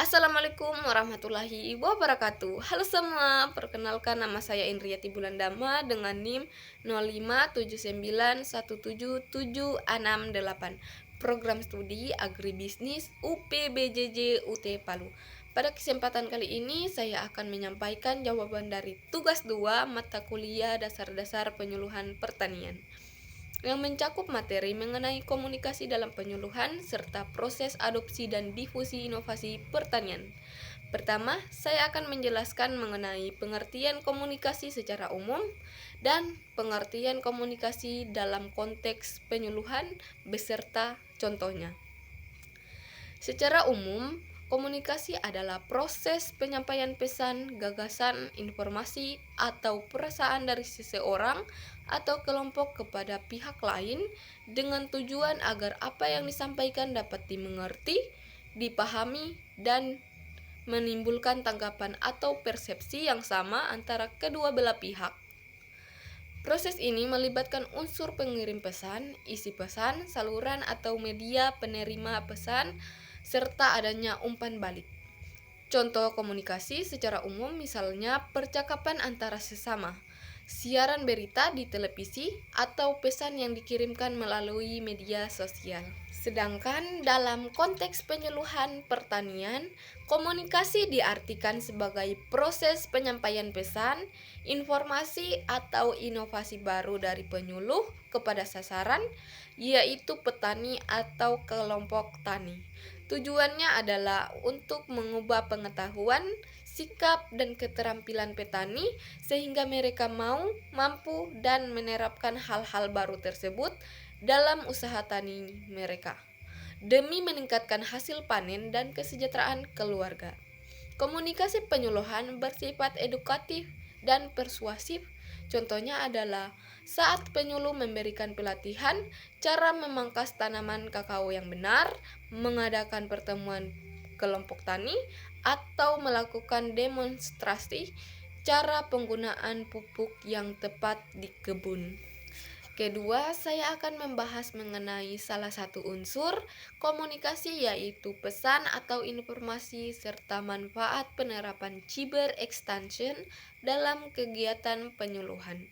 Assalamualaikum warahmatullahi wabarakatuh. Halo semua, perkenalkan nama saya Indriati Bulandama dengan NIM 0579177668. Program studi Agribisnis UPBJJ UT Palu. Pada kesempatan kali ini saya akan menyampaikan jawaban dari tugas 2 mata kuliah dasar-dasar penyuluhan pertanian yang mencakup materi mengenai komunikasi dalam penyuluhan serta proses adopsi dan difusi inovasi pertanian. Pertama, saya akan menjelaskan mengenai pengertian komunikasi secara umum dan pengertian komunikasi dalam konteks penyuluhan beserta contohnya. Secara umum, komunikasi adalah proses penyampaian pesan, gagasan, informasi, atau perasaan dari seseorang atau kelompok kepada pihak lain dengan tujuan agar apa yang disampaikan dapat dimengerti, dipahami, dan menimbulkan tanggapan atau persepsi yang sama antara kedua belah pihak. Proses ini melibatkan unsur pengirim pesan, isi pesan, saluran atau media penerima pesan, serta adanya umpan balik. Contoh komunikasi secara umum misalnya percakapan antara sesama, siaran berita di televisi, atau pesan yang dikirimkan melalui media sosial. Sedangkan dalam konteks penyuluhan pertanian, komunikasi diartikan sebagai proses penyampaian pesan, informasi atau inovasi baru dari penyuluh kepada sasaran, yaitu petani atau kelompok tani. Tujuannya adalah untuk mengubah pengetahuan, sikap, dan keterampilan petani sehingga mereka mampu, dan menerapkan hal-hal baru tersebut dalam usaha tani mereka demi meningkatkan hasil panen dan kesejahteraan keluarga. Komunikasi penyuluhan bersifat edukatif dan persuasif. Contohnya adalah saat penyuluh memberikan pelatihan cara memangkas tanaman kakao yang benar, mengadakan pertemuan kelompok tani, atau melakukan demonstrasi cara penggunaan pupuk yang tepat di kebun. Kedua, saya akan membahas mengenai salah satu unsur komunikasi yaitu pesan atau informasi serta manfaat penerapan cyber extension dalam kegiatan penyuluhan.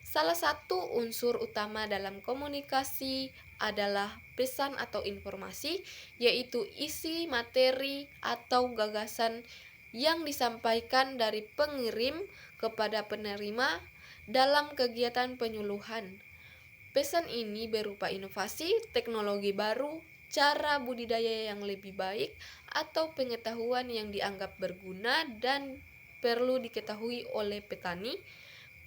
Salah satu unsur utama dalam komunikasi adalah pesan atau informasi, yaitu isi materi atau gagasan yang disampaikan dari pengirim kepada penerima dalam kegiatan penyuluhan. Pesan ini berupa inovasi, teknologi baru, cara budidaya yang lebih baik, atau pengetahuan yang dianggap berguna dan perlu diketahui oleh petani.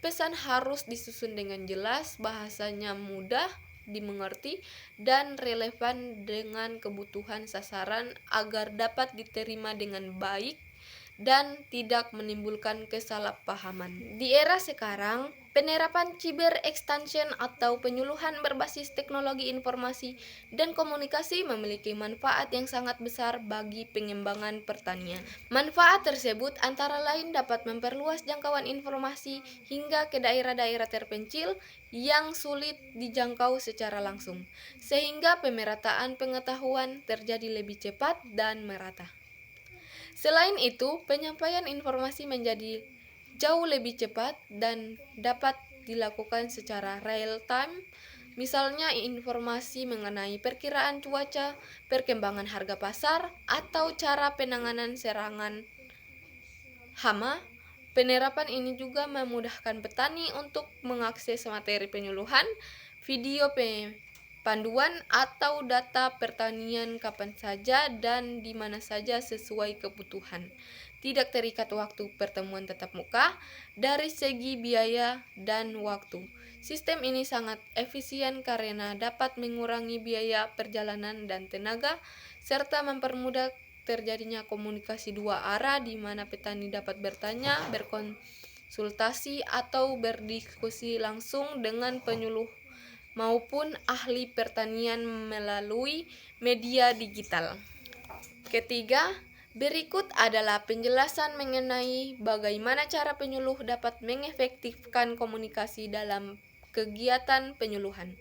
Pesan harus disusun dengan jelas, bahasanya mudah dimengerti, dan relevan dengan kebutuhan sasaran agar dapat diterima dengan baik dan tidak menimbulkan kesalahpahaman. Di era sekarang, penerapan cyber extension atau penyuluhan berbasis teknologi informasi dan komunikasi memiliki manfaat yang sangat besar bagi pengembangan pertanian. Manfaat tersebut antara lain dapat memperluas jangkauan informasi hingga ke daerah-daerah terpencil yang sulit dijangkau secara langsung, sehingga pemerataan pengetahuan terjadi lebih cepat dan merata. Selain itu, penyampaian informasi menjadi jauh lebih cepat dan dapat dilakukan secara real time. Misalnya informasi mengenai perkiraan cuaca, perkembangan harga pasar, atau cara penanganan serangan hama. Penerapan ini juga memudahkan petani untuk mengakses materi penyuluhan, video panduan, atau data pertanian kapan saja dan di mana saja sesuai kebutuhan. Tidak terikat waktu pertemuan tatap muka. Dari segi biaya dan waktu, sistem ini sangat efisien karena dapat mengurangi biaya perjalanan dan tenaga, serta mempermudah terjadinya komunikasi dua arah di mana petani dapat bertanya, berkonsultasi, atau berdiskusi langsung dengan penyuluh maupun ahli pertanian melalui media digital. Ketiga, berikut adalah penjelasan mengenai bagaimana cara penyuluh dapat mengefektifkan komunikasi dalam kegiatan penyuluhan.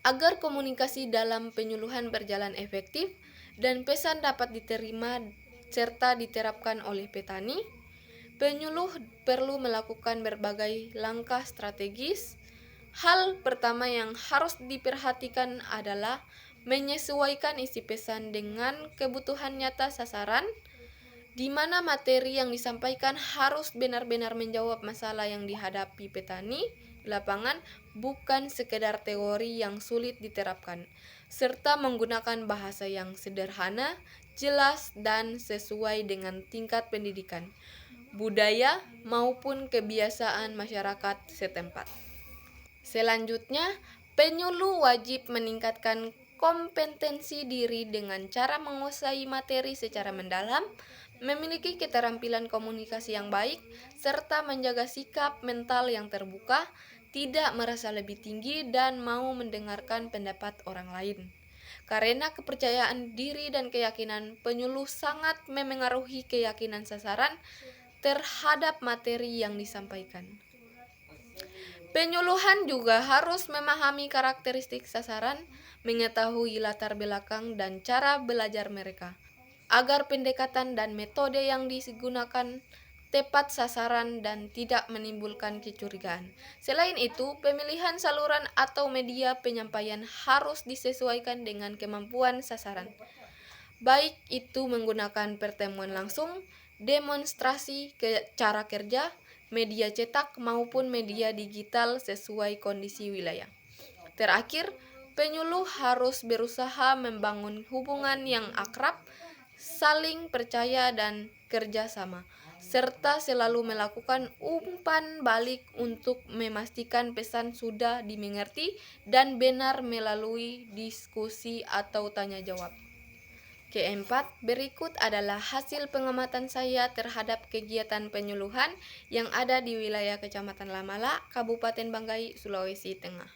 Agar komunikasi dalam penyuluhan berjalan efektif, dan pesan dapat diterima serta diterapkan oleh petani, penyuluh perlu melakukan berbagai langkah strategis. Hal pertama yang harus diperhatikan adalah menyesuaikan isi pesan dengan kebutuhan nyata sasaran, di mana materi yang disampaikan harus benar-benar menjawab masalah yang dihadapi petani di lapangan, bukan sekedar teori yang sulit diterapkan, serta menggunakan bahasa yang sederhana, jelas, dan sesuai dengan tingkat pendidikan, budaya, maupun kebiasaan masyarakat setempat. Selanjutnya, penyuluh wajib meningkatkan kompetensi diri dengan cara menguasai materi secara mendalam, memiliki keterampilan komunikasi yang baik, serta menjaga sikap mental yang terbuka, tidak merasa lebih tinggi, dan mau mendengarkan pendapat orang lain. Karena kepercayaan diri dan keyakinan penyuluh sangat memengaruhi keyakinan sasaran terhadap materi yang disampaikan. Penyuluhan juga harus memahami karakteristik sasaran, mengetahui latar belakang dan cara belajar mereka, agar pendekatan dan metode yang digunakan tepat sasaran dan tidak menimbulkan kecurigaan. Selain itu, pemilihan saluran atau media penyampaian harus disesuaikan dengan kemampuan sasaran, baik itu menggunakan pertemuan langsung, demonstrasi cara kerja, media cetak maupun media digital sesuai kondisi wilayah. Terakhir, penyuluh harus berusaha membangun hubungan yang akrab, saling percaya dan kerjasama, serta selalu melakukan umpan balik untuk memastikan pesan sudah dimengerti dan benar melalui diskusi atau tanya jawab. Keempat, berikut adalah hasil pengamatan saya terhadap kegiatan penyuluhan yang ada di wilayah Kecamatan Lamala, Kabupaten Banggai, Sulawesi Tengah.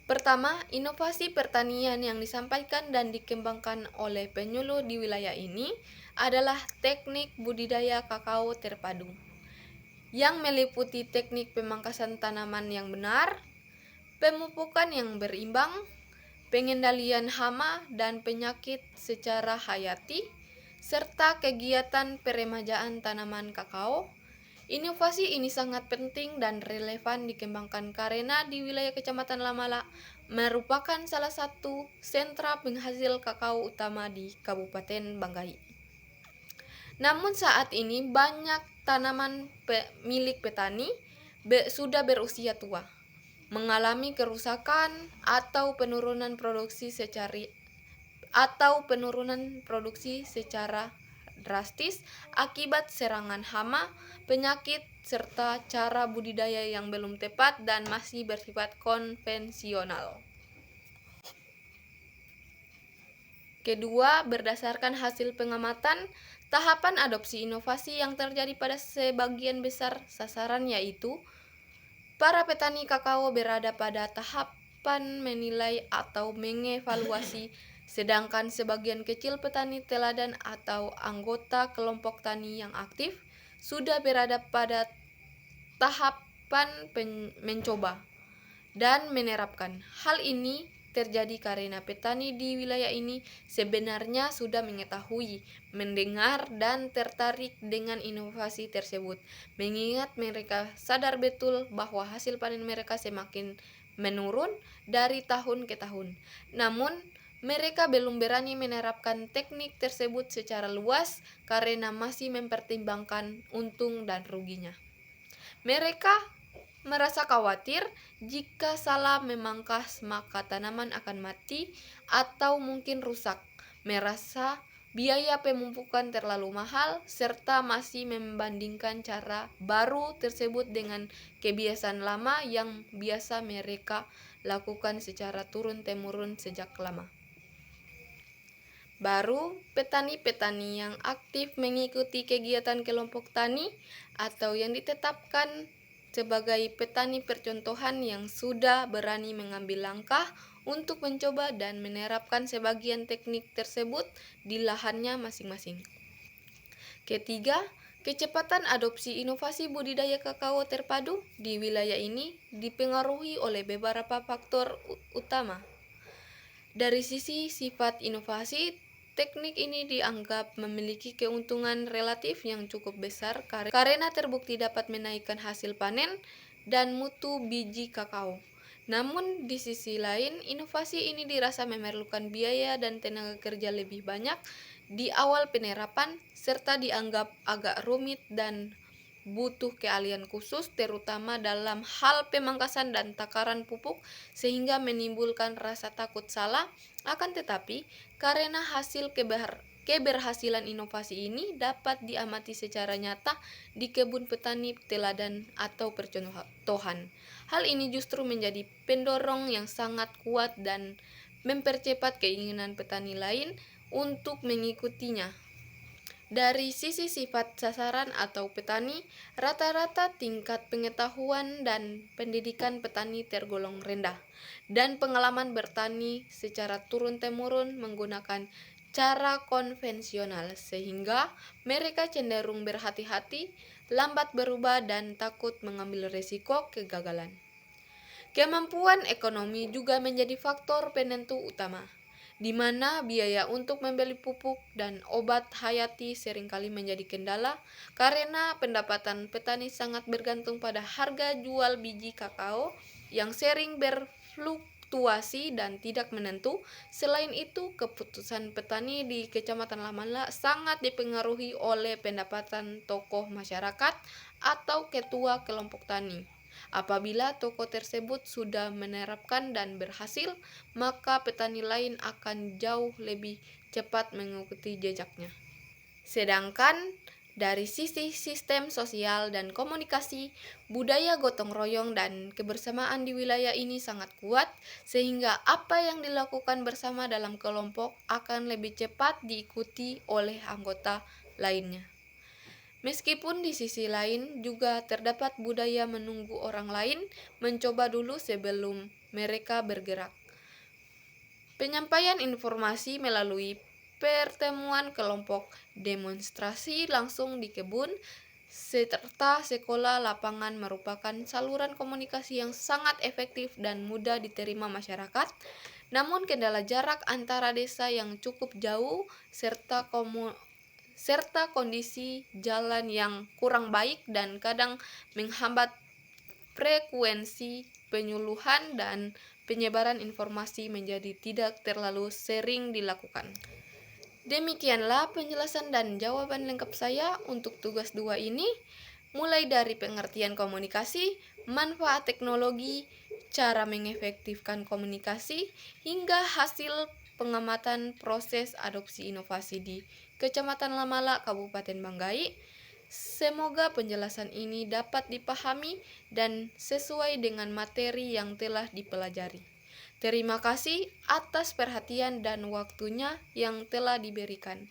Pertama, inovasi pertanian yang disampaikan dan dikembangkan oleh penyuluh di wilayah ini adalah teknik budidaya kakao terpadu, yang meliputi teknik pemangkasan tanaman yang benar, pemupukan yang berimbang, pengendalian hama dan penyakit secara hayati, serta kegiatan peremajaan tanaman kakao. Inovasi ini sangat penting dan relevan dikembangkan karena di wilayah Kecamatan Lamala merupakan salah satu sentra penghasil kakao utama di Kabupaten Banggai. Namun saat ini banyak tanaman milik petani sudah berusia tua, mengalami kerusakan atau penurunan produksi secara drastis akibat serangan hama, penyakit, serta cara budidaya yang belum tepat dan masih bersifat konvensional. Kedua, berdasarkan hasil pengamatan, tahapan adopsi inovasi yang terjadi pada sebagian besar sasaran yaitu para petani kakao berada pada tahapan menilai atau mengevaluasi, sedangkan sebagian kecil petani teladan atau anggota kelompok tani yang aktif sudah berada pada tahapan mencoba dan menerapkan. Hal ini terjadi karena petani di wilayah ini sebenarnya sudah mengetahui, mendengar, dan tertarik dengan inovasi tersebut, mengingat mereka sadar betul bahwa hasil panen mereka semakin menurun dari tahun ke tahun. Namun, mereka belum berani menerapkan teknik tersebut secara luas karena masih mempertimbangkan untung dan ruginya. Mereka merasa khawatir jika salah memangkas maka tanaman akan mati atau mungkin rusak, merasa biaya pemupukan terlalu mahal, serta masih membandingkan cara baru tersebut dengan kebiasaan lama yang biasa mereka lakukan secara turun-temurun sejak lama. Baru, petani-petani yang aktif mengikuti kegiatan kelompok tani atau yang ditetapkan sebagai petani percontohan yang sudah berani mengambil langkah untuk mencoba dan menerapkan sebagian teknik tersebut di lahannya masing-masing. Ketiga, kecepatan adopsi inovasi budidaya kakao terpadu di wilayah ini dipengaruhi oleh beberapa faktor utama. Dari sisi sifat inovasi, teknik ini dianggap memiliki keuntungan relatif yang cukup besar karena terbukti dapat menaikkan hasil panen dan mutu biji kakao. Namun di sisi lain, inovasi ini dirasa memerlukan biaya dan tenaga kerja lebih banyak di awal penerapan serta dianggap agak rumit dan butuh keahlian khusus terutama dalam hal pemangkasan dan takaran pupuk sehingga menimbulkan rasa takut salah. Akan tetapi, karena hasil keberhasilan inovasi ini dapat diamati secara nyata di kebun petani teladan atau percontohan. Hal ini justru menjadi pendorong yang sangat kuat dan mempercepat keinginan petani lain untuk mengikutinya. Dari sisi sifat sasaran atau petani, rata-rata tingkat pengetahuan dan pendidikan petani tergolong rendah, dan pengalaman bertani secara turun-temurun menggunakan cara konvensional, sehingga mereka cenderung berhati-hati, lambat berubah, dan takut mengambil risiko kegagalan. Kemampuan ekonomi juga menjadi faktor penentu utama, di mana biaya untuk membeli pupuk dan obat hayati seringkali menjadi kendala karena pendapatan petani sangat bergantung pada harga jual biji kakao yang sering berfluktuasi dan tidak menentu. Selain itu, keputusan petani di Kecamatan Lamala sangat dipengaruhi oleh pendapatan tokoh masyarakat atau ketua kelompok tani. Apabila toko tersebut sudah menerapkan dan berhasil, maka petani lain akan jauh lebih cepat mengikuti jejaknya. Sedangkan dari sisi sistem sosial dan komunikasi, budaya gotong royong dan kebersamaan di wilayah ini sangat kuat, sehingga apa yang dilakukan bersama dalam kelompok akan lebih cepat diikuti oleh anggota lainnya. Meskipun di sisi lain juga terdapat budaya menunggu orang lain mencoba dulu sebelum mereka bergerak. Penyampaian informasi melalui pertemuan kelompok, demonstrasi langsung di kebun, serta sekolah lapangan merupakan saluran komunikasi yang sangat efektif dan mudah diterima masyarakat. Namun kendala jarak antara desa yang cukup jauh serta kondisi jalan yang kurang baik dan kadang menghambat frekuensi penyuluhan dan penyebaran informasi menjadi tidak terlalu sering dilakukan. Demikianlah penjelasan dan jawaban lengkap saya untuk tugas 2 ini, mulai dari pengertian komunikasi, manfaat teknologi, cara mengefektifkan komunikasi, hingga hasil pengamatan proses adopsi inovasi di Kecamatan Lamala, Kabupaten Banggai. Semoga penjelasan ini dapat dipahami dan sesuai dengan materi yang telah dipelajari. Terima kasih atas perhatian dan waktunya yang telah diberikan.